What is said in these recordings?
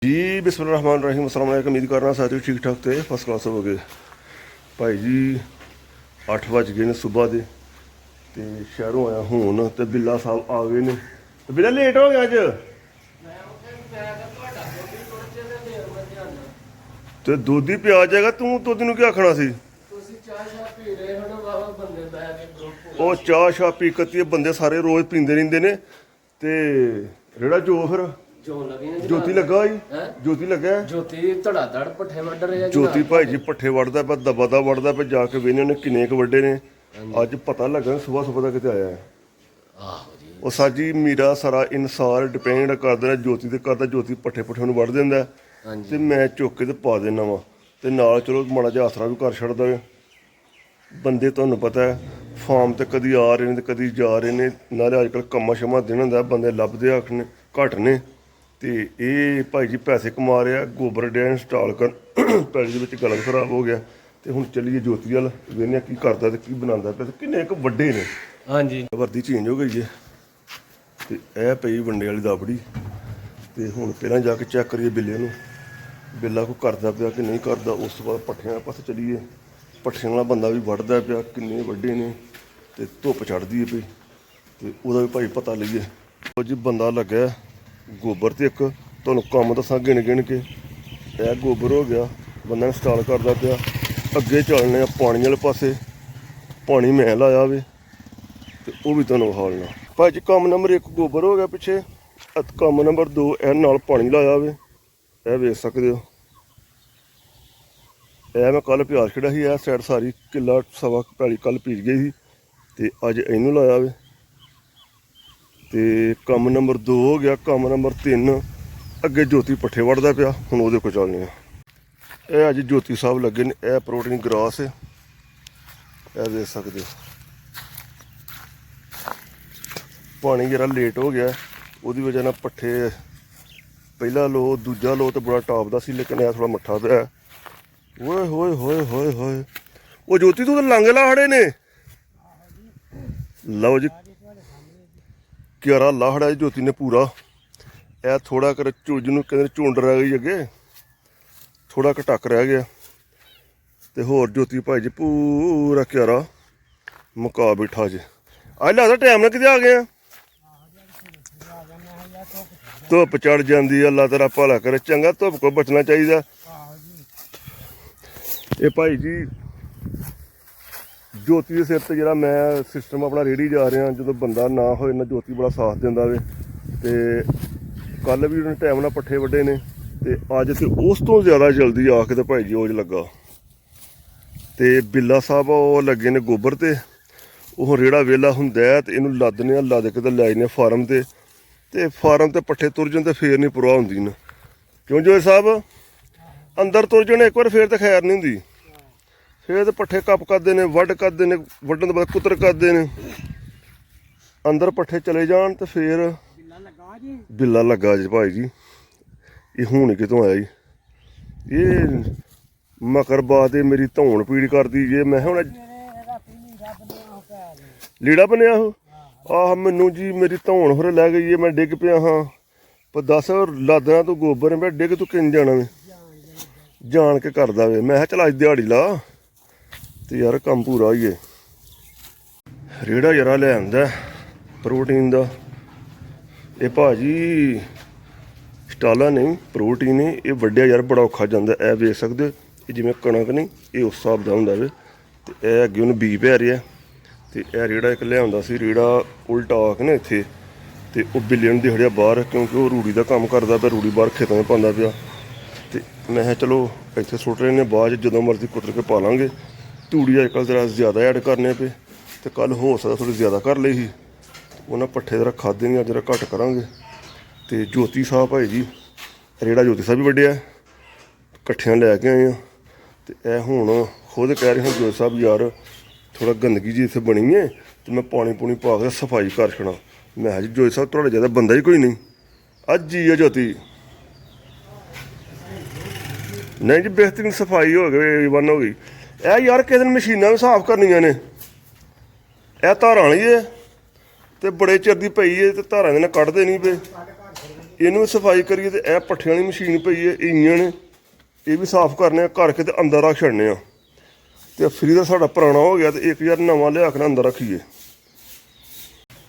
जी बिस्मिल्लाहिर्रहमानिर्रहीम अस्सलाम वालेकुम। उम्मीद करना साथियों ठीक ठाक थे फर्स्ट क्लास हो गए भाई जी। 8 वज गए ने सुबह के तो शहरों आया हूँ तो बिल्ला साहब आ गए ने। तो बिल्ला लेट हो गया अज तो दुध ही पिया जाएगा तू दुध नू क्या आखना सी। ਉਹ ਚਾਹ ਸ਼ਾਹ ਪੀ ਕਤੀ ਬੰਦੇ ਸਾਰੇ ਰੋਜ਼ ਪੀਂਦੇ ਰਹਿੰਦੇ ਨੇ ਤੇ ਰੇੜਾ ਜੋ ਫਿਰ ਜੋਤੀ ਲੱਗਾ ਜੀ ਜੋਤੀ ਲੱਗਾ ਜੋਤੀ ਧੜਾ ਧੜ ਪੱਠੇ ਵੱਢ ਰਿਹਾ ਜੀ। ਜੋਤੀ ਭਾਈ ਜੀ ਪੱਠੇ ਵੜਦਾ ਪਿਆ ਦਬਾ ਦਾ ਵੜਦਾ ਪਿਆ ਜਾ ਕੇ ਵੇਨੇ ਉਹਨੇ ਕਿੰਨੇ ਕੁ ਵੱਡੇ ਨੇ ਅੱਜ ਪਤਾ ਲੱਗਾ ਸਵੇਰ ਸਵੇਰ ਦਾ ਕਿਤੇ ਆਇਆ ਹੈ। ਆਹੋ ਜੀ ਉਹ ਸਾਜੀ ਮੇਰਾ ਸਾਰਾ ਇਨਸਾਰ ਡਿਪੈਂਡ ਕਰਦਾ ਨੇ ਜੋਤੀ ਤੇ ਕਰਦਾ। ਜੋਤੀ ਪੱਠੇ ਪੁੱਠੇ ਨੂੰ ਵੱਢ ਦਿੰਦਾ ਤੇ ਮੈਂ ਚੁੱਕ ਕੇ ਤੇ ਪਾ ਦੇਣਾ ਵਾ ਤੇ ਨਾਲ ਚਲੋ ਮਾੜਾ ਜਿਹਾ ਆਸਰਾ ਵੀ ਕਰ ਛੱਡਦਾ ਵੇ। ਬੰਦੇ ਤੁਹਾਨੂੰ ਪਤਾ ਹੈ ਫਾਰਮ ਤੇ ਕਦੀ ਆ ਰਹੇ ਨੇ ਤੇ ਕਦੀ ਜਾ ਰਹੇ ਨੇ ਨਾਲੇ ਅੱਜ ਕੱਲ੍ਹ ਕੰਮਾਂ ਸ਼ਮਾਂ ਦਿਨ ਹੁੰਦਾ ਬੰਦੇ ਲੱਭਦੇ ਆਖਣੇ ਘੱਟ ਨੇ ਤੇ ਇਹ ਭਾਈ ਜੀ ਪੈਸੇ ਕਮਾ ਰਿਹਾ ਗੋਬਰ ਡਿਆ ਇੰਸਟਾਲ ਕਰ ਪੈਲੀ ਦੇ ਵਿੱਚ ਗਲਤ ਖਰਾਬ ਹੋ ਗਿਆ ਤੇ ਹੁਣ ਚੱਲੀਏ ਜੋਤੀ ਵੱਲ ਵੇਖਦੇ ਕੀ ਕਰਦਾ ਤੇ ਕੀ ਬਣਾਉਂਦਾ ਪਿਆ ਤੇ ਕਿੰਨੇ ਕੁ ਵੱਡੇ ਨੇ। ਹਾਂਜੀ ਵਰਦੀ ਚੇਂਜ ਹੋ ਗਈ ਹੈ ਤੇ ਇਹ ਪਈ ਵੰਡੇ ਵਾਲੀ ਦਾਬੜੀ ਤੇ ਹੁਣ ਪਹਿਲਾਂ ਜਾ ਕੇ ਚੈੱਕ ਕਰੀਏ ਬਿੱਲੇ ਨੂੰ ਬਿੱਲਾ ਕੋਈ ਕਰਦਾ ਪਿਆ ਕਿ ਨਹੀਂ ਕਰਦਾ। ਉਸ ਤੋਂ ਬਾਅਦ ਪੱਠਿਆਂ ਵਾਲੇ ਪਾਸੇ ਚੱਲੀਏ ਪੱਠਿਆਂ ਵਾਲਾ ਬੰਦਾ ਵੀ ਵੱਢਦਾ ਪਿਆ ਕਿੰਨੇ ਵੱਡੇ ਨੇ ਤੇ ਧੁੱਪ ਚੜ੍ਹਦੀ ਹੈ ਪਈ ਤੇ ਉਹਦਾ ਵੀ ਭਾਈ ਪਤਾ ਲਈਏ। ਉਹ ਜੀ ਬੰਦਾ ਲੱਗਿਆ ਗੋਬਰ ਤੇ ਇੱਕ ਤੁਹਾਨੂੰ ਕੰਮ ਦੱਸਾਂ ਗਿਣ ਗਿਣ ਕੇ ਇਹ ਗੋਬਰ ਹੋ ਗਿਆ ਬੰਦਾ ਇੰਸਟਾਲ ਕਰਦਾ ਪਿਆ। ਅੱਗੇ ਚੱਲਣੇ ਆ ਪਾਣੀ ਵਾਲੇ ਪਾਸੇ ਪਾਣੀ ਮੈਂ ਲਾਇਆ ਵੇ ਤੇ ਉਹ ਵੀ ਤੁਹਾਨੂੰ ਵਿਖਾਲਣਾ ਭਾਈ ਜੀ। ਕੰਮ ਨੰਬਰ 1 ਗੋਬਰ ਹੋ ਗਿਆ ਪਿੱਛੇ ਕੰਮ ਨੰਬਰ 2 ਇਹ ਨਾਲ ਪਾਣੀ ਲਾਇਆ ਵੇ ਇਹ ਵੇਖ ਸਕਦੇ ਹੋ। ਇਹ ਮੈਂ ਕੱਲ੍ਹ ਪਿਆਰ ਖੇਡਿਆ ਸੀ ਇਹ ਸਾਈਡ ਸਾਰੀ ਕਿੱਲਾ ਸਵਾ ਪੈਲੀ ਕੱਲ੍ਹ ਪੀਜ ਗਈ ਸੀ ਤੇ ਅੱਜ ਇਹਨੂੰ ਲਾਇਆ ਵੇ ਤੇ ਕੰਮ ਨੰਬਰ 2 ਹੋ ਗਿਆ। ਕੰਮ ਨੰਬਰ 3 ਅੱਗੇ ਜੋਤੀ ਪੱਠੇ ਵੱਢਦਾ ਪਿਆ ਹੁਣ ਉਹਦੇ ਕੋਲ ਚੱਲਦੇ ਆ। ਇਹ ਅੱਜ ਜੋਤੀ ਸਾਹਿਬ ਲੱਗੇ ਨੇ ਇਹ ਪ੍ਰੋਟੀਨ ਗਰਾਸ ਹੈ ਇਹ ਦੇਖ ਸਕਦੇ ਹੋ। ਪਾਣੀ ਜਿਹੜਾ ਲੇਟ ਹੋ ਗਿਆ ਉਹਦੀ ਵਜ੍ਹਾ ਨਾਲ ਪੱਠੇ ਪਹਿਲਾ ਲੋ ਦੂਜਾ ਲੋ ਤੇ ਬੜਾ ਟਾਪ ਦਾ ਸੀ ਲੇਕਿਨ ਇਹ ਥੋੜਾ ਮੱਠਾ ਪਿਆ। ਓਏ ਹੋਏ ਹੋਏ ਹੋਏ ਹੋਏ ਉਹ ਜੋਤੀ ਤੂੰ ਤਾਂ ਲਾਂਗੇ ਲਾ ਖੜੇ ਨੇ। ਲਓ ਜੀ ਕਿਆਰਾ ਲਾਹੜਾ ਜੋਤੀ ਨੇ ਪੂਰਾ ਇਹ ਥੋੜਾ ਕਰ ਜਿਹਨੂੰ ਕਹਿੰਦੇ ਝੁੰਡ ਰਹਿ ਗਈ ਅੱਗੇ ਥੋੜਾ ਘਟਕ ਰਹਿ ਗਿਆ ਤੇ ਹੋਰ ਜੋਤੀ ਭਾਈ ਜੀ ਪੂਰਾ ਕਿਆਰਾ ਮੁਕਾ ਬਿਠਾ ਜੇ। ਅੱਜ ਲੱਗਦਾ ਟਾਈਮ ਨਾਲ ਕਿਤੇ ਆ ਗਏ ਆ। ਧੁੱਪ ਚੜ ਜਾਂਦੀ ਅੱਲਾ ਤੇਰਾ ਭਲਾ ਕਰੇ ਚੰਗਾ ਧੁੱਪ ਕੋਲ ਬਚਣਾ ਚਾਹੀਦਾ। ਇਹ ਭਾਈ ਜੀ ਜੋਤੀ ਦੇ ਸਿਰ ਤੇ ਜਿਹੜਾ ਮੈਂ ਸਿਸਟਮ ਆਪਣਾ ਰੇੜੀ ਜਾ ਰਿਹਾ ਜਦੋਂ ਬੰਦਾ ਨਾ ਹੋਏ ਨਾ ਜੋਤੀ ਬੜਾ ਸਾਥ ਦਿੰਦਾ ਵੇ ਤੇ ਕੱਲ੍ਹ ਵੀ ਉਹਨੇ ਟਾਈਮ ਨਾਲ ਪੱਠੇ ਵੱਡੇ ਨੇ ਤੇ ਅੱਜ ਤੇ ਉਸ ਤੋਂ ਜ਼ਿਆਦਾ ਜਲਦੀ ਆ ਕੇ ਤੇ ਭਾਈ ਜੀ ਔਜ ਲੱਗਾ ਤੇ ਬਿੱਲਾ ਸਾਹਿਬ ਉਹ ਲੱਗੇ ਨੇ ਗੋਬਰ ਤੇ ਉਹ ਰੇੜਾ ਵਿਹਲਾ ਹੁੰਦਾ ਤੇ ਇਹਨੂੰ ਲੱਦਨੇ ਆ ਲੱਦ ਕੇ ਤੇ ਲੈ ਜਾਂਦੇ ਫਾਰਮ ਤੇ ਫਾਰਮ ਤੇ ਪੱਠੇ ਤੁਰ ਜਾਣ ਤੇ ਫੇਰ ਨਹੀਂ ਪਰਵਾਹ ਹੁੰਦੀ ਨਾ ਕਿਉਂ ਜੋ ਸਾਹਿਬ ਅੰਦਰ ਤੁਰ ਜਾਣ ਇੱਕ ਵਾਰ ਫੇਰ ਤਾਂ ਖੈਰ ਨਹੀਂ ਹੁੰਦੀ। ਫੇਰ ਤੇ ਪੱਠੇ ਕੱਪ ਕਰਦੇ ਨੇ ਵੱਢ ਕਰਦੇ ਨੇ ਵੱਢਣ ਤੋਂ ਬਾਅਦ ਕੁੱਤਰ ਕਰਦੇ ਨੇ ਅੰਦਰ ਪੱਠੇ ਚਲੇ ਜਾਣ ਤੇ ਫੇਰ ਬਿੱਲਾ ਲੱਗਾ ਜੀ ਭਾਈ ਜੀ। ਇਹ ਹੁਣ ਕਿਤੋਂ ਆਇਆ ਜੀ ਇਹ ਮਕਰਬਾਦ ਇਹ ਮੇਰੀ ਧੌਣ ਪੀੜ ਕਰਦੀ ਜੇ ਮੈਂ ਹੁਣ ਲੀੜਾ ਬਣਿਆ ਉਹ ਆਹ ਮੈਨੂੰ ਜੀ ਮੇਰੀ ਧੌਣ ਹੋਰ ਲੈ ਗਈ ਮੈਂ ਡਿੱਗ ਪਿਆ ਹਾਂ ਪਰ ਦੱਸ ਲਾਦਣਾ ਤੂੰ ਗੋਬਰ ਮੈਂ ਡਿੱਗ ਤੂੰ ਕਿੰਨ ਜਾਣਾ ਵੇ ਜਾਣ ਕੇ ਕਰਦਾ ਵੇ। ਮੈਂ ਕਿਹਾ ਚੱਲ ਅੱਜ ਦਿਹਾੜੀ ਲਾ ਤੇ ਯਾਰ ਕੰਮ ਪੂਰਾ ਹੀ ਹੈ। ਰੇੜਾ ਯਾਰਾ ਲੈ ਆਉਂਦਾ ਪ੍ਰੋਟੀਨ ਦਾ ਇਹ ਭਾਜੀ ਸਟਾਲਾ ਨਹੀਂ ਪ੍ਰੋਟੀਨ ਇਹ ਵੱਡਿਆ ਯਾਰ ਬੜਾ ਔਖਾ ਜਾਂਦਾ। ਇਹ ਵੇਖ ਸਕਦੇ ਇਹ ਜਿਵੇਂ ਕਣਕ ਨਹੀਂ ਇਹ ਉਸ ਹਿਸਾਬ ਦਾ ਹੁੰਦਾ ਵੇ ਤੇ ਇਹ ਅੱਗੇ ਉਹਨੂੰ ਬੀ ਪੈ ਰਿਹਾ ਤੇ ਇਹ ਰੇੜਾ ਇੱਕ ਲਿਆਉਂਦਾ ਸੀ ਰੇੜਾ ਉਲਟਾ ਆ ਕੇ ਨਾ ਇੱਥੇ ਤੇ ਉਹ ਬਿੱਲੇ ਨੂੰ ਦਿਖੜਿਆ ਬਾਹਰ ਕਿਉਂਕਿ ਉਹ ਰੂੜੀ ਦਾ ਕੰਮ ਕਰਦਾ ਪਿਆ ਰੂੜੀ ਬਾਹਰ ਖੇਤਾਂ 'ਚ ਪਾਉਂਦਾ ਪਿਆ ਤੇ ਮੈਂ ਕਿਹਾ ਚਲੋ ਇੱਥੇ ਸੁੱਟ ਰਹੇ ਨੇ ਬਾਅਦ 'ਚ ਜਦੋਂ ਮਰਜ਼ੀ ਕੁੱਤਰ ਕੇ ਪਾ ਲਾਂਗੇ। ਤੂੜੀ ਅੱਜ ਕੱਲ੍ਹ ਜ਼ਰਾ ਜ਼ਿਆਦਾ ਐਡ ਕਰਨੇ ਪਏ ਤੇ ਕੱਲ੍ਹ ਹੋ ਸਕਦਾ ਥੋੜ੍ਹੀ ਜ਼ਿਆਦਾ ਕਰ ਲਈ ਸੀ ਉਹਨਾਂ ਪੱਠੇ ਜ਼ਰਾ ਖਾਦੇ ਨਹੀਂ ਅੱਜ ਜ਼ਰਾ ਘੱਟ ਕਰਾਂਗੇ। ਤੇ ਜੋਤੀ ਸਾਹਿਬ ਭਾਈ ਜੀ ਰੇੜਾ ਜੋਤੀ ਸਾਹਿਬ ਵੀ ਵੱਢਿਆ ਇਕੱਠਿਆਂ ਲੈ ਕੇ ਆਏ ਆ ਤੇ ਇਹ ਹੁਣ ਖੁਦ ਕਹਿ ਰਹੇ ਹੁਣ ਜੋਤੀ ਸਾਹਿਬ ਯਾਰ ਥੋੜਾ ਗੰਦਗੀ ਜੀ ਇੱਥੇ ਬਣੀ ਹੈ ਤੇ ਮੈਂ ਪਾਣੀ ਪੂਣੀ ਪਾ ਕੇ ਸਫਾਈ ਕਰ ਛਣਾ। ਮੈਂ ਕਿਹਾ ਜੀ ਜੋਤੀ ਸਾਹਿਬ ਤੁਹਾਡੇ ਜ਼ਿਆਦਾ ਬੰਦਾ ਹੀ ਕੋਈ ਨਹੀਂ ਅੱਜ ਹੀ ਆ ਜੋਤੀ ਨਹੀਂ ਜੀ ਬਿਹਤਰੀਨ ਸਫਾਈ ਹੋ ਗਈ ਵਨ ਹੋ ਗਈ। ਇਹ ਯਾਰ ਕਿਸੇ ਦਿਨ ਮਸ਼ੀਨਾਂ ਵੀ ਸਾਫ਼ ਕਰਨੀਆਂ ਨੇ ਇਹ ਧਾਰਾਂ ਵਾਲੀ ਹੈ ਤੇ ਬੜੇ ਚਿਰ ਦੀ ਪਈ ਹੈ ਤੇ ਧਾਰਾਂ ਦੇ ਨਾਲ ਕੱਢਦੇ ਨਹੀਂ ਪਏ ਇਹਨੂੰ ਸਫਾਈ ਕਰੀਏ ਤੇ ਇਹ ਪੱਠਿਆਂ ਵਾਲੀ ਮਸ਼ੀਨ ਪਈ ਹੈ, ਇਹ ਇੰਜਣ ਇਹ ਵੀ ਸਾਫ਼ ਕਰਨੇ ਆ, ਕਰਕੇ ਤੇ ਅੰਦਰ ਰੱਖ ਛੱਡਨੇ ਆ। ਤੇ ਫਰੀ ਦਾ ਸਾਡਾ ਪੁਰਾਣਾ ਹੋ ਗਿਆ ਤੇ 1000 ਨਵਾਂ ਲਿਆ ਕੇ ਅੰਦਰ ਰੱਖੀਏ।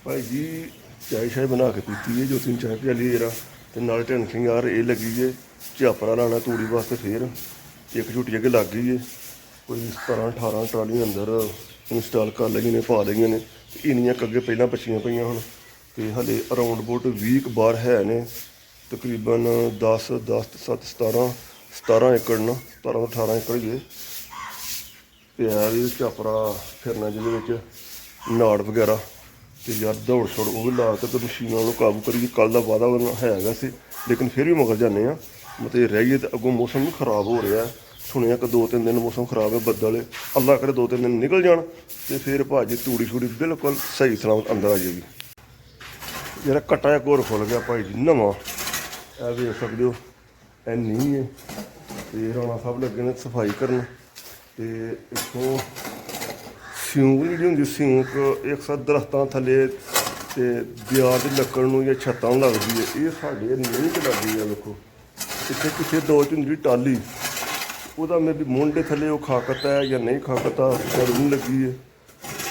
ਭਾਈ ਜੀ ਚਾਹ ਸ਼ਾਹ ਬਣਾ ਕੇ ਪੀਤੀ ਹੈ, ਜੋਤੀ ਨੂੰ ਚਾਹ ਪਿਆਲੀ ਜਰਾ, ਤੇ ਨਾਲ ਟੈਨਸ਼ਨ ਯਾਰ ਇਹ ਲੱਗੀ ਹੈ ਝਾਪੜਾ ਲਾਉਣਾ ਤੂੜੀ ਵਾਸਤੇ। ਫੇਰ ਇੱਕ ਝੂਟੀ ਅੱਗੇ ਲੱਗ ਗਈ ਹੈ, ਕੋਈ 17-18 ਟਰਾਲੀਆਂ ਅੰਦਰ ਇੰਸਟਾਲ ਕਰ ਲਈਆਂ ਨੇ, ਪਾ ਲਈਆਂ ਨੇ। ਤੇ ਇੰਨੀਆਂ ਅੱਗੇ ਪਹਿਲਾਂ ਬੱਚੀਆਂ ਪਈਆਂ ਹੁਣ, ਤੇ ਹਲੇ ਅਰਾਊਂਡ ਅਬਾਊਟ 20 ਕੁ ਬਾਹਰ ਹੈ ਨੇ, ਤਕਰੀਬਨ 17 ਏਕੜ ਨਾ, 17 ਤੋਂ 18 ਏਕੜ ਹੀ ਪਿਆ ਵੀ ਝਾਪੜਾ ਫਿਰਨਾ, ਜਿਹਦੇ ਵਿੱਚ ਨਾੜ ਵਗੈਰਾ। ਤੇ ਯਾਰ ਦੌੜ ਛੋੜ ਉਹ ਵੀ ਲਾ ਕੇ ਤੇ ਮਸ਼ੀਨਾਂ ਨੂੰ ਕਾਬੂ ਕਰੀਏ। ਕੱਲ੍ਹ ਦਾ ਵਾਅਦਾ ਹੈਗਾ ਸੀ, ਲੇਕਿਨ ਫਿਰ ਵੀ ਮਗਰ ਜਾਂਦੇ ਆ। ਮਤਲਬ ਰਹੀਏ ਤੇ ਅੱਗੋਂ ਮੌਸਮ ਵੀ ਖਰਾਬ ਹੋ ਰਿਹਾ, ਸੁਣਿਆ ਕਿ 2-3 ਦਿਨ ਮੌਸਮ ਖਰਾਬ ਹੈ, ਬੱਦਲ। ਅੱਲਾ ਕਰੇ 2-3 ਦਿਨ ਨਿਕਲ ਜਾਣ ਤੇ ਫਿਰ ਭਾਜੀ ਤੂੜੀ ਛੂੜੀ ਬਿਲਕੁਲ ਸਹੀ ਸਲਾਮਤ ਅੰਦਰ ਆ ਜਾਏਗੀ। ਜਿਹੜਾ ਕੱਟਾ ਜਿਹਾ ਘੋਰ ਖੁੱਲ ਗਿਆ ਭਾਈ ਜੀ ਨਵਾਂ, ਇਹ ਵੇਖ ਸਕਦੇ ਹੋ, ਇਹ ਨਹੀਂ ਹੈ। ਤੇ ਰਾਣਾ ਸਾਹਿਬ ਲੱਗੇ ਨੇ ਸਫਾਈ ਕਰਨ। ਤੇ ਇੱਥੋਂ ਸਿਉਂਕ ਜਿਹੜੀ ਹੁੰਦੀ, ਸਿਉਂਕ ਇੱਕ ਸਾਥ ਦਰਖਤਾਂ ਥੱਲੇ ਤੇ ਦਿਆਰ ਦੀ ਲੱਕੜ ਨੂੰ ਜਾਂ ਛੱਤਾਂ ਨੂੰ ਲੱਗਦੀ ਹੈ, ਇਹ ਸਾਡੇ ਨਹੀਂ ਤੇ ਲੱਗਦੀ ਹੈ। ਵੇਖੋ ਇੱਥੇ ਕਿਸੇ 2 ਚ ਹੁੰਦੀ ਟਾਲੀ, ਉਹਦਾ ਮੇ ਵੀ ਮੁੰਡੇ ਥੱਲੇ ਉਹ ਖਾਕਤ ਹੈ ਜਾਂ ਨਹੀਂ ਖਾਕਤ ਆ, ਨਹੀਂ ਲੱਗੀ ਹੈ।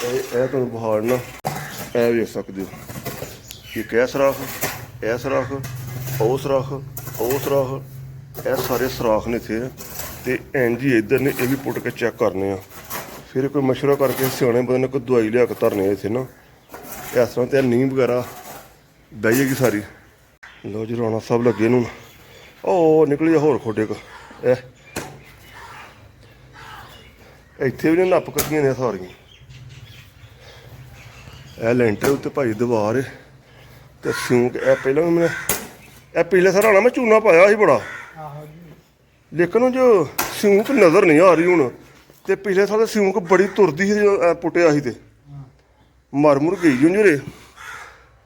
ਇਹ ਤੁਹਾਨੂੰ ਬਹਾੜਨਾ ਇਹ ਵੇਖ ਸਕਦੇ ਹੋ, ਇੱਕ ਇਹ ਸਰਾਖ, ਇਹ ਸਰਾਖ, ਉਹ ਸਰਾਖ, ਉਹ ਸਰਾਖ, ਇਹ ਸਾਰੇ ਸਰਾਖ ਨੇ ਇੱਥੇ। ਤੇ ਇੰਝ ਹੀ ਇੱਧਰ ਨੇ, ਇਹ ਵੀ ਪੁੱਟ ਕੇ ਚੈੱਕ ਕਰਨੇ ਆ। ਫਿਰ ਕੋਈ ਮਸ਼ਵਰਾ ਕਰਕੇ ਸਿਆਣੇ ਬੰਦੇ ਨੇ ਕੋਈ ਦਵਾਈ ਲਿਆ ਕੇ ਧਰਨੇ ਇੱਥੇ ਨਾ, ਇਸ ਤਰ੍ਹਾਂ ਤੇ ਨੀਂਹ ਵਗੈਰਾ ਬਹਿ ਜਾਏਗੀ ਸਾਰੀ। ਲਓ ਜੀ ਰਾਣਾ ਸਾਹਿਬ ਲੱਗੇ ਨੂੰ, ਉਹ ਨਿਕਲੀ ਹੋਰ ਖੋਡੇ ਕੋ। ਇਹ ਇੱਥੇ ਵੀ ਨੱਪ ਕੱਟੀਆਂ ਨੇ ਸਾਰੀਆਂ। ਇਹ ਲੈਂਟਰ ਉੱਤੇ ਭਾਈ ਦੀਵਾਰ ਹੈ ਤੇ ਸਿਉਂਕ। ਇਹ ਪਹਿਲਾਂ ਮੈਂ ਇਹ ਪਿਛਲੇ ਸਾਲ ਆਣਾ ਮੈਂ ਚੂਨਾ ਪਾਇਆ ਸੀ ਬੜਾ, ਲੇਕਿਨ ਜੋ ਸਿਉਂਕ ਨਜ਼ਰ ਨਹੀਂ ਆ ਰਹੀ ਹੁਣ। ਤੇ ਪਿਛਲੇ ਸਾਲ ਸਿਉਂਕ ਬੜੀ ਤੁਰਦੀ ਸੀ ਜਦੋਂ ਪੁੱਟਿਆ ਸੀ, ਤੇ ਮਰ ਮੁਰ ਗਈ ਜੁੰਝਰੇ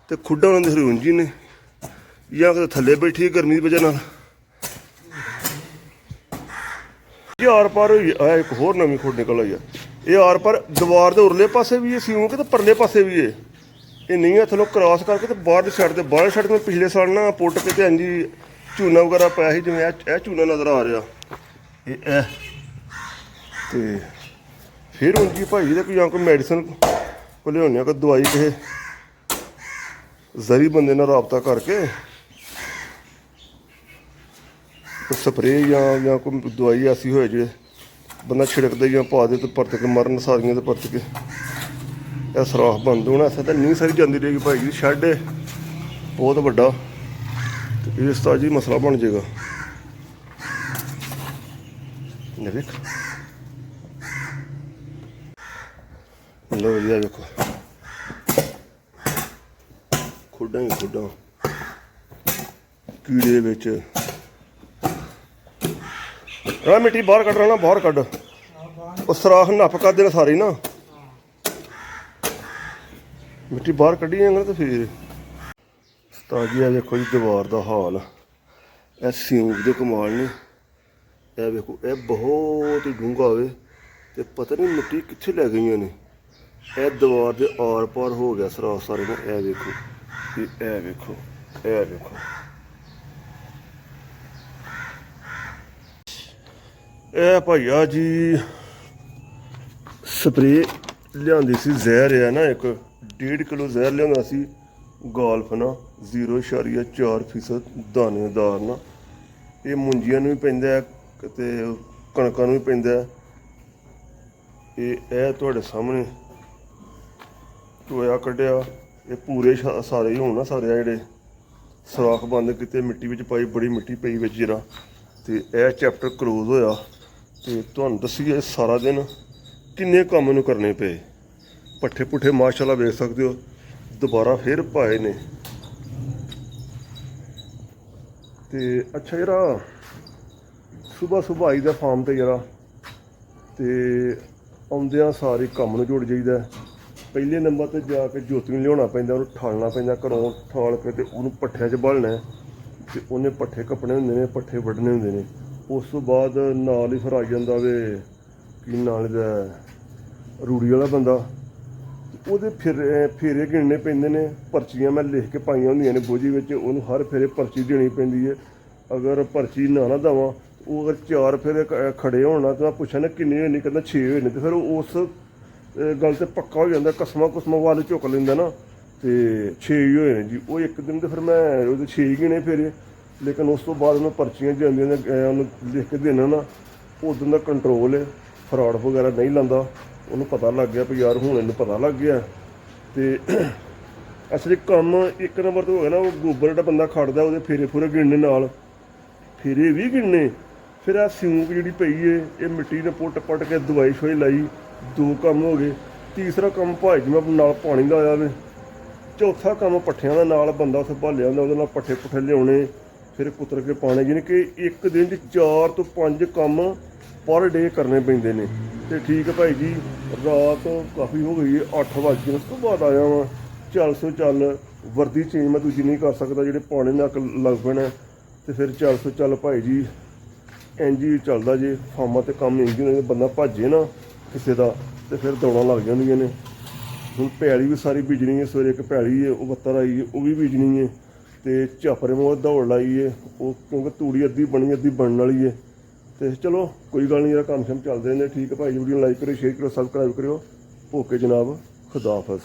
ਤੇ ਖੁੱਡਾ ਉਹਨਾਂ ਦੀ ਹਰੂੰਜੀ ਨੇ, ਜਾਂ ਕਿਤੇ ਥੱਲੇ ਬੈਠੀ ਗਰਮੀ ਦੀ ਵਜ੍ਹਾ ਨਾਲ। ਇਹ ਆਰ ਪਾਰ ਹੋਈ ਆ, ਇੱਕ ਹੋਰ ਨਵੀਂ ਖੁੱਡ ਨਿਕਲ ਆਈ ਆ। ਇਹ ਆਰ ਪਾਰ ਦੀਵਾਰ ਦੇ ਉਰਲੇ ਪਾਸੇ ਵੀ ਇਹ ਸਿਉਂਕ ਤੇ ਪਰਲੇ ਪਾਸੇ ਵੀ ਇਹ ਨਹੀਂ ਹੈ। ਥੱਲੋਂ ਕ੍ਰਾਸ ਕਰਕੇ ਤੇ ਬਾਹਰ ਸਾਈਡ ਤੇ, ਬਾਹਰ ਸਾਈਡ ਤੇ ਪਿਛਲੇ ਸਾਲ ਨਾ ਪੁੱਟ ਕੇ ਤੇ ਇੰਜੀ ਝੂਨਾ ਵਗੈਰਾ ਪਾਇਆ ਸੀ, ਜਿਵੇਂ ਇਹ ਝੂਨਾ ਨਜ਼ਰ ਆ ਰਿਹਾ ਇਹ। ਤੇ ਫਿਰ ਉਂਝ ਹੀ ਭਾਈ ਦੇ ਕੋਈ ਜਾਂ ਕੋਈ ਮੈਡੀਸਨ ਕੋ ਲਿਆਉਂਦੇ ਆ, ਕੋਈ ਦਵਾਈ ਕਿਸੇ ਜ਼ਰੀ ਬੰਦੇ ਨਾਲ ਰਾਬਤਾ ਕਰਕੇ ਸਪਰੇਅ ਜਾਂ ਕੋਈ ਦਵਾਈ ਐਸੀ ਹੋਏ ਜਿਹੜੇ ਬੰਦਾ ਛਿੜਕਦਾ ਜਾਂ ਪਾ ਦੇ ਤੇ ਪਰਤ ਕੇ ਮਰਨ ਸਾਰੀਆਂ ਤੇ ਪਰਤ ਕੇ ਇਹ ਸਰਾਖ ਬੰਦ ਹੋਣਾ। ਐਸਾ ਤਾਂ ਨਹੀਂ ਸਾਰੀ ਜਾਂਦੀ ਰਹੇਗੀ ਭਾਈ ਜੀ, ਸ਼ੈੱਡ ਬਹੁਤ ਵੱਡਾ ਤੇ ਇਸ ਦਾ ਜੀ ਮਸਲਾ ਬਣ ਜਾਏਗਾ। ਦੇਖ ਲਓ ਵਧੀਆ, ਵੇਖੋ ਖੁੱਡਾਂ ਹੀ ਖੁੱਡਾਂ, ਕੀੜੇ ਵਿੱਚ। ਆ ਮਿੱਟੀ ਬਾਹਰ ਕੱਢ ਰਹਿਣਾ, ਬਾਹਰ ਕੱਢ। ਉਹ ਸਰਾਖ ਨੱਪ ਕਰਦੇ ਨੇ ਸਾਰੇ ਨਾ, ਮਿੱਟੀ ਬਾਹਰ ਕੱਢੀ ਜਾਂਗੇ ਤੇ ਫਿਰ ਤਾਜੀ। ਆ ਵੇਖੋ ਜੀ ਦੀਵਾਰ ਦਾ ਹਾਲ, ਇਹ ਸਿਉਂਕ ਦੇ ਕਮਾਲ ਨੇ। ਇਹ ਵੇਖੋ ਇਹ ਬਹੁਤ ਹੀ ਡੂੰਘਾ ਹੋਵੇ ਤੇ ਪਤਾ ਨਹੀਂ ਮਿੱਟੀ ਕਿੱਥੇ ਲੈ ਗਈਆਂ ਨੇ। ਇਹ ਦੀਵਾਰ ਦੇ ਆਰ ਪਾਰ ਹੋ ਗਿਆ ਸਰਾਖ ਸਾਰੇ ਨੇ। ਇਹ ਵੇਖੋ, ਇਹ ਵੇਖੋ, ਇਹ ਵੇਖੋ। ਇਹ ਭਾਈਆ ਜੀ ਸਪਰੇਅ ਲਿਆਂਦੀ ਸੀ, ਜ਼ਹਿਰ ਆ ਨਾ, ਇੱਕ 1.5 ਕਿਲੋ ਜ਼ਹਿਰ ਲਿਆਂਦਾ ਸੀ ਗੋਲਫ ਨਾ, 0.4% ਦਾਣੇਦਾਰ ਨਾ। ਇਹ ਮੁੰਜੀਆਂ ਨੂੰ ਵੀ ਪੈਂਦਾ ਤੇ ਕਣਕਾਂ ਨੂੰ ਵੀ ਪੈਂਦਾ। ਇਹ ਤੁਹਾਡੇ ਸਾਹਮਣੇ ਟੋਇਆ ਕੱਢਿਆ, ਇਹ ਪੂਰੇ ਸਾਰੇ ਹੀ ਹੋਣ ਨਾ, ਸਾਰੇ ਆ ਜਿਹੜੇ ਸੁਰਾਖ ਬੰਦ ਕੀਤੇ, ਮਿੱਟੀ ਵਿੱਚ ਪਾਈ, ਬੜੀ ਮਿੱਟੀ ਪਈ ਵਿੱਚ ਜਰਾ। ਤੇ ਇਹ ਚੈਪਟਰ ਕਲੋਜ਼ ਹੋਇਆ ਤੇ ਤੁਹਾਨੂੰ ਦੱਸੀਏ ਸਾਰਾ ਦਿਨ ਕਿੰਨੇ ਕੰਮ ਨੂੰ ਕਰਨੇ ਪਏ। ਪੱਠੇ ਪੁੱਠੇ ਮਾਸ਼ਾਅੱਲਾ ਵੇਖ ਸਕਦੇ ਹੋ, ਦੁਬਾਰਾ ਫਿਰ ਪਾਏ ਨੇ। ਤੇ ਅੱਛਾ ਯਾਰ ਸੁਬਾਹ ਆਈਦਾ ਫਾਰਮ ਤੇ ਜਰਾ, ਤੇ ਆਉਂਦਿਆਂ ਸਾਰੇ ਕੰਮ ਨੂੰ ਜੁੜ ਜਾਈਦਾ। ਪਹਿਲੇ ਨੰਬਰ 'ਤੇ ਜਾ ਕੇ ਜੋਤੀ ਨੂੰ ਲਿਆਉਣਾ ਪੈਂਦਾ, ਉਹਨੂੰ ਠਾਲਣਾ ਪੈਂਦਾ ਘਰੋਂ, ਠਾਲ ਕੇ ਤੇ ਉਹਨੂੰ ਪੱਠਿਆਂ 'ਚ ਬਾਲਣਾ ਤੇ ਉਹਨੇ ਪੱਠੇ ਕੱਪਣੇ ਹੁੰਦੇ ਨੇ, ਪੱਠੇ ਵੱਢਣੇ ਹੁੰਦੇ ਨੇ। ਉਸ ਤੋਂ ਬਾਅਦ ਨਾਲ ਹੀ ਫਿਰ ਆ ਜਾਂਦਾ ਵੇ ਕੀ ਨਾਲ ਦਾ ਰੂੜੀ ਵਾਲਾ ਬੰਦਾ, ਉਹਦੇ ਫੇਰੇ ਗਿਣਨੇ ਪੈਂਦੇ ਨੇ। ਪਰਚੀਆਂ ਮੈਂ ਲਿਖ ਕੇ ਪਾਈਆਂ ਹੁੰਦੀਆਂ ਨੇ ਬੋਝੀ ਵਿੱਚ, ਉਹਨੂੰ ਹਰ ਫੇਰੇ ਪਰਚੀ ਦੇਣੀ ਪੈਂਦੀ ਹੈ। ਅਗਰ ਪਰਚੀ ਨਾ ਦੇਵਾਂ, ਉਹ ਅਗਰ 4 ਫੇਰੇ ਖੜੇ ਹੋਣਾ ਤਾਂ ਮੈਂ ਪੁੱਛਾਂ ਨਾ ਕਿੰਨੇ ਹੋਏ ਨੇ, ਕਹਿੰਦਾ 6 ਹੋਏ ਨੇ, ਤੇ ਫਿਰ ਉਸ ਗੱਲ ਤੇ ਪੱਕਾ ਹੋ ਜਾਂਦਾ, ਕਸਮਾਂ ਵੱਲ ਝੁਕ ਲੈਂਦਾ ਨਾ, ਤੇ 6 ਹੀ ਹੋਏ ਨੇ ਜੀ। ਉਹ ਇੱਕ ਦਿਨ ਤੇ ਫਿਰ ਮੈਂ ਉਹਦੇ 6 ਹੀ ਗਿਣੇ ਫੇਰੇ, ਲੇਕਿਨ ਉਸ ਤੋਂ ਬਾਅਦ ਮੈਂ ਪਰਚੀਆਂ ਜਾਂਦੀਆਂ ਨੇ ਉਹਨੂੰ ਲਿਖ ਕੇ ਦੇਣਾ ਨਾ, ਉਦੋਂ ਦਾ ਕੰਟਰੋਲ ਹੈ, ਫਰਾਡ ਵਗੈਰਾ ਨਹੀਂ ਲਾਉਂਦਾ। ਉਹਨੂੰ ਪਤਾ ਲੱਗ ਗਿਆ ਵੀ ਯਾਰ ਹੁਣ ਇਹਨੂੰ ਪਤਾ ਲੱਗ ਗਿਆ। ਤੇ ਅਸਲੀ ਕੰਮ ਇੱਕ ਨੰਬਰ ਤੋਂ ਹੋਇਆ ਨਾ, ਉਹ ਗੋਬਰ ਜਿਹੜਾ ਬੰਦਾ ਖੜਦਾ ਉਹਦੇ ਫੇਰੇ ਫੂਰੇ ਗਿਣਨੇ ਨਾਲ, ਫੇਰੇ ਵੀ ਗਿਣਨੇ। ਫਿਰ ਆਹ ਸਿਉਂਕ ਜਿਹੜੀ ਪਈ ਏ, ਇਹ ਮਿੱਟੀ ਨੇ ਪੁੱਟ ਕੇ ਦਵਾਈ ਸ਼ਵਾਈ ਲਾਈ, 2 ਕੰਮ ਹੋ ਗਏ। ਤੀਸਰਾ ਕੰਮ ਭਾਈ ਜੀ ਮੈਂ ਨਾਲ ਪਾਣੀ ਲਾਇਆ ਵੇ। ਚੌਥਾ ਕੰਮ ਪੱਠਿਆਂ ਦਾ ਨਾਲ ਬੰਦਾ ਉੱਥੇ ਭਾਲਿਆ ਹੁੰਦਾ, ਉਹਦੇ ਨਾਲ ਪੱਠੇ ਪੁੱਠੇ ਲਿਆਉਣੇ, ਫਿਰ ਕੁਤਰ ਕੇ ਪਾਣੇ। ਯਾਨੀ ਕਿ ਇੱਕ ਦਿਨ 'ਚ 4 ਤੋਂ 5 ਕੰਮ ਪਰ ਡੇ ਕਰਨੇ ਪੈਂਦੇ ਨੇ। ਤੇ ਠੀਕ ਹੈ ਭਾਈ ਜੀ, ਰਾਤ ਕਾਫੀ ਹੋ ਗਈ, 8 ਵਜ ਗਏ। ਉਸ ਤੋਂ ਬਾਅਦ ਆਇਆ ਵਾਂ, ਚੱਲ ਵਰਦੀ ਚੇਂਜ ਮੈਂ ਦੂਜੀ ਨਹੀਂ ਕਰ ਸਕਦਾ, ਜਿਹੜੇ ਪਾਣੀ ਨਾਲ ਲੱਗ ਪੈਣਾ। ਤੇ ਫਿਰ ਚੱਲ ਭਾਈ ਜੀ, ਇੰਝ ਹੀ ਚੱਲਦਾ ਜੇ ਫਾਰਮਾਂ ਤੇ ਕੰਮ। ਇੰਝ ਹੀ ਬੰਦਾ ਭੱਜੇ ਨਾ ਕਿਸੇ ਦਾ, ਤੇ ਫਿਰ ਦੌੜਾਂ ਲੱਗ ਜਾਂਦੀਆਂ ਨੇ। ਹੁਣ ਪੈਲੀ ਵੀ ਸਾਰੀ ਬੀਜਣੀ ਹੈ, ਸਵੇਰੇ ਇੱਕ ਪੈਲੀ ਹੈ ਉਹ ਬੱਤਰ ਆਈ ਹੈ, ਉਹ ਵੀ ਬੀਜਣੀ ਹੈ। ਤੇ ਝਾਪਰੇ ਮੋੜ ਦੌੜ ਲਾਈ ਹੈ ਉਹ, ਕਿਉਂਕਿ ਤੂੜੀ ਅੱਧੀ ਬਣੀ ਅੱਧੀ ਬਣਨ ਵਾਲੀ ਹੈ। ਤੇ ਚਲੋ ਕੋਈ ਗੱਲ ਨਹੀਂ, ਯਾਰ ਕੰਮ ਸ਼ਮ ਚੱਲਦੇ ਨੇ। ਠੀਕ ਹੈ ਭਾਈ ਜੀ, ਵੀਡੀਓ ਲਾਈਕ ਕਰਿਓ, ਸ਼ੇਅਰ ਕਰਿਓ, ਸਬਸਕ੍ਰਾਈਬ ਕਰਿਓ। ਓਕੇ ਜਨਾਬ, ਖੁਦਾ ਹਾਫਿਜ਼।